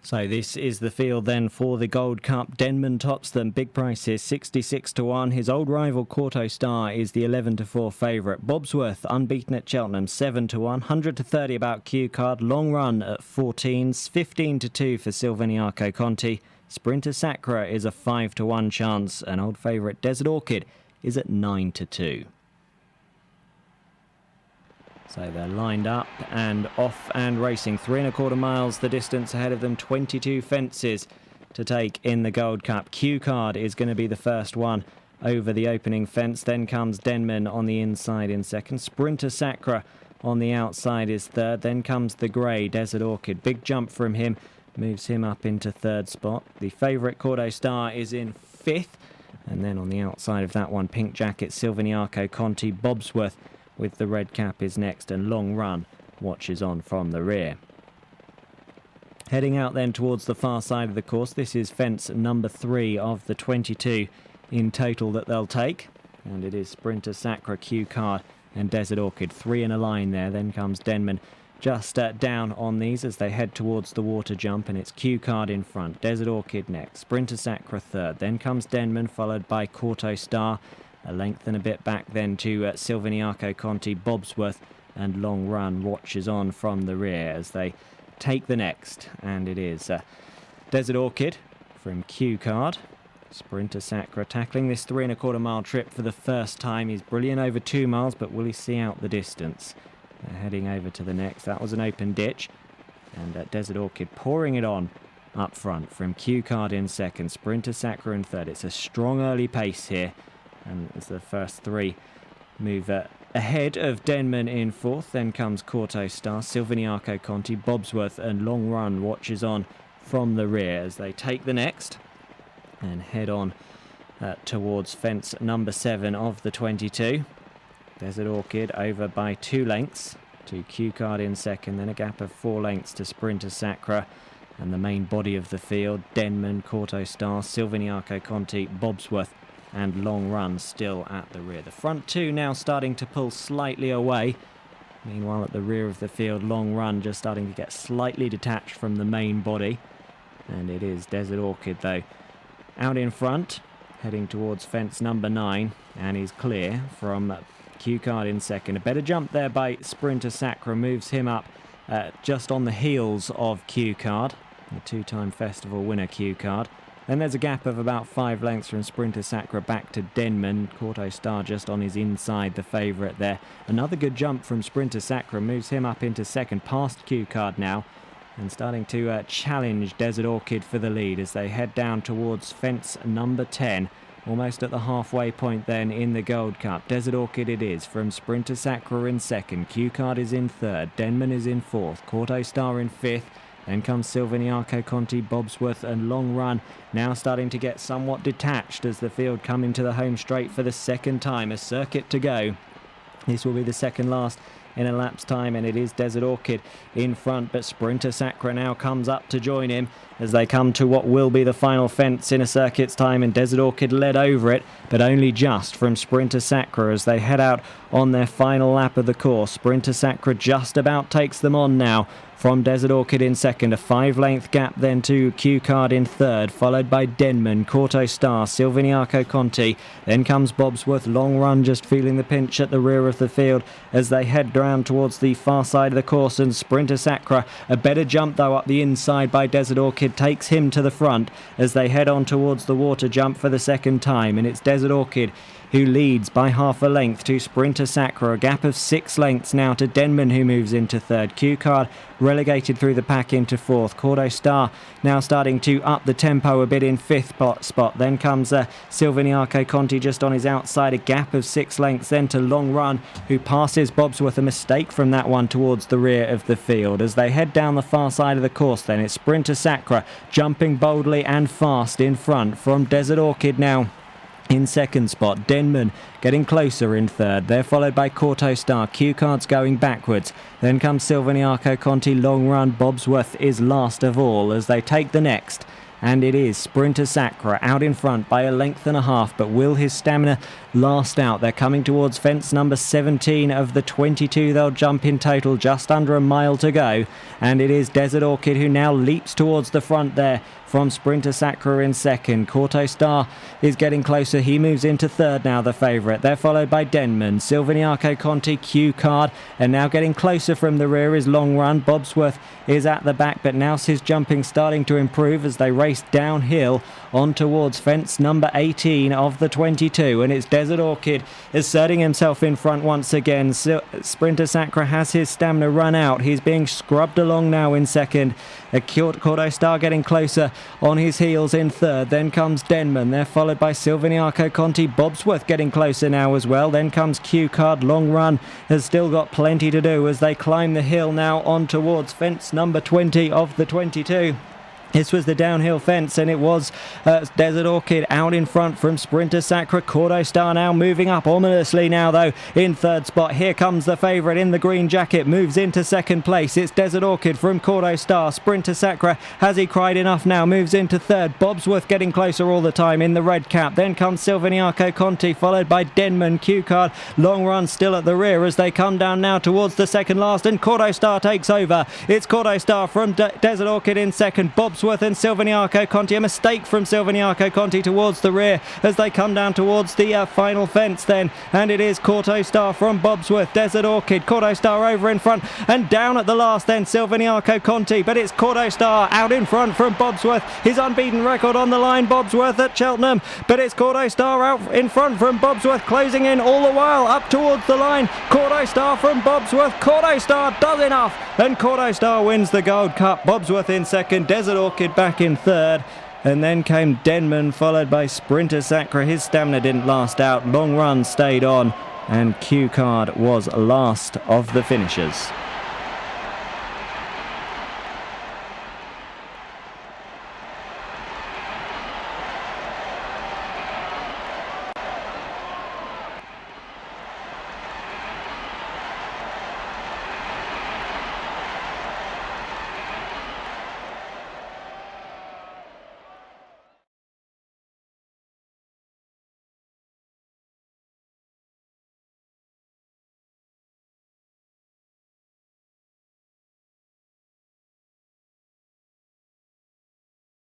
So this is the field then for the Gold Cup. Denman tops them. Big prices 66 to 1. His old rival Quarto Star is the 11 to 4 favourite. Bobsworth unbeaten at Cheltenham 7 to 1. 100 to 30 about Q Card. Long Run at 14s. 15 to 2 for Silviniaco Conti. Sprinter Sacra is a 5 to 1 chance. And old favourite Desert Orchid is at 9 to 2. So they're lined up and off and racing. 3 1/4 miles the distance ahead of them. 22 fences to take in the Gold Cup. Q Card is going to be the first one over the opening fence. Then comes Denman on the inside in second. Sprinter Sacra on the outside is third. Then comes the grey Desert Orchid. Big jump from him. Moves him up into third spot. The favourite Quarto Star is in fifth. And then on the outside of that one, Pink Jacket, Silviniaco Conti. Bobsworth with the red cap is next, and Long Run watches on from the rear. Heading out then towards the far side of the course, this is fence number 3 of the 22 in total that they'll take, and it is Sprinter Sacra, Q Card and Desert Orchid, 3 in a line there. Then comes Denman just down on these as they head towards the water jump, and it's Q Card in front, Desert Orchid next, Sprinter Sacra third, then comes Denman followed by Quarto Star. A length and a bit back then to Silviniaco Conti, Bobsworth and Long Run watches on from the rear as they take the next. And it is Desert Orchid from Q Card. Sprinter Sacra tackling this 3 1/4 mile trip for the first time. He's brilliant over 2 miles, but will he see out the distance? They're heading over to the next. That was an open ditch. And Desert Orchid pouring it on up front from Q Card in second. Sprinter Sacra in third. It's a strong early pace here. And as the first 3 move ahead of Denman in fourth. Then comes Quarto Star, Silviniaco Conti, Bobsworth and Long Run watches on from the rear as they take the next and head on towards fence number 7 of the 22. Desert Orchid over by 2 lengths to Q Card in second, then a gap of 4 lengths to Sprinter Sacra. And the main body of the field, Denman, Quarto Star, Silviniaco Conti, Bobsworth and Long Run still at the rear. The front 2 now starting to pull slightly away. Meanwhile at the rear of the field, Long Run just starting to get slightly detached from the main body. And it is Desert Orchid though out in front, heading towards fence number 9, and he's clear from Q Card in second. A better jump there by Sprinter Sacra, moves him up just on the heels of Q Card, the 2-time festival winner Q Card. Then there's a gap of about 5 lengths from Sprinter Sacra back to Denman. Quarto Star just on his inside, the favourite there. Another good jump from Sprinter Sacra moves him up into second, past Q Card now, and starting to challenge Desert Orchid for the lead as they head down towards fence number 10. Almost at the halfway point then in the Gold Cup. Desert Orchid it is from Sprinter Sacra in second. Q Card is in third. Denman is in fourth. Quarto Star in fifth. Then comes Silviniaco Conti, Bobsworth and Long Run now starting to get somewhat detached as the field come into the home straight for the second time. A circuit to go. This will be the second last in a lapse time, and it is Desert Orchid in front, but Sprinter Sacra now comes up to join him as they come to what will be the final fence in a circuit's time, and Desert Orchid led over it, but only just from Sprinter Sacra as they head out on their final lap of the course. Sprinter Sacra just about takes them on now from Desert Orchid in second. A 5-length gap then to Q Card in third, followed by Denman, Quarto Star, Silviniaco Conti. Then comes Bobsworth, Long Run just feeling the pinch at the rear of the field as they head round towards the far side of the course, and Sprinter Sacra, a better jump though up the inside by Desert Orchid, takes him to the front as they head on towards the water jump for the second time, and it's Desert Orchid who leads by half a length to Sprinter Sacra. A gap of 6 lengths now to Denman, who moves into third. Q Card relegated through the pack into fourth. Quarto Star now starting to up the tempo a bit in fifth spot. Then comes Silviniaco Conti just on his outside. A gap of 6 lengths then to Long Run, who passes Bobsworth. A mistake from that one towards the rear of the field. As they head down the far side of the course then, it's Sprinter Sacra jumping boldly and fast in front from Desert Orchid now in second spot. Denman getting closer in third. They're followed by Quarto Star. Q Card's going backwards. Then comes Silviniaco Conti, Long Run. Bobsworth is last of all as they take the next. and it is Sprinter Sacra out in front by a length and a half, but will his stamina last out? They're coming towards fence number 17 of the 22 they'll jump in total, just under a mile to go, and it is Desert Orchid who now leaps towards the front there from Sprinter Sacra in second. Corto Star is getting closer. He moves into third now, the favourite. They're followed by Denman, Silviniaco Conti, Q Card, and now getting closer from the rear is Long Run. Bobsworth is at the back, but now his jumping starting to improve as they race downhill on towards fence number 18 of the 22, and it's Desert Orchid asserting himself in front once again. Sprinter Sacra has his stamina run out. He's being scrubbed along now in second. Corto Star getting closer on his heels in third. Then comes Denman. They're followed by Silviniaco Conti. Bobsworth getting closer now as well. Then comes Q Card. Long Run has still got plenty to do as they climb the hill now on towards fence number 20 of the 22. This was the downhill fence, and it was Desert Orchid out in front from Sprinter Sacra. Corto Star now moving up ominously now, though, in third spot. Here comes the favourite in the green jacket, moves into second place. It's Desert Orchid from Corto Star. Sprinter Sacra, has he cried enough now, moves into third. Bobsworth getting closer all the time in the red cap. Then comes Silviniaco Conti, followed by Denman, Q Card. Long Run still at the rear as they come down now towards the second last, and Corto Star takes over. It's Corto Star from Desert Orchid in second. Bobsworth and Silviniaco Conti. A mistake from Silviniaco Conti towards the rear as they come down towards the final fence then, and it is Corto Star from Bobsworth. Desert Orchid, Corto Star over in front, and down at the last then Silviniaco Conti, but it's Corto Star out in front from Bobsworth. His unbeaten record on the line, Bobsworth at Cheltenham, but it's Corto Star out in front from Bobsworth, closing in all the while up towards the line. Corto Star from Bobsworth. Corto Star does enough, and Corto Star wins the Gold Cup. Bobsworth in second, Desert Orchid back in third, and then came Denman, followed by Sprinter Sacra. His stamina didn't last out. Long Run stayed on, and Q Card was last of the finishers.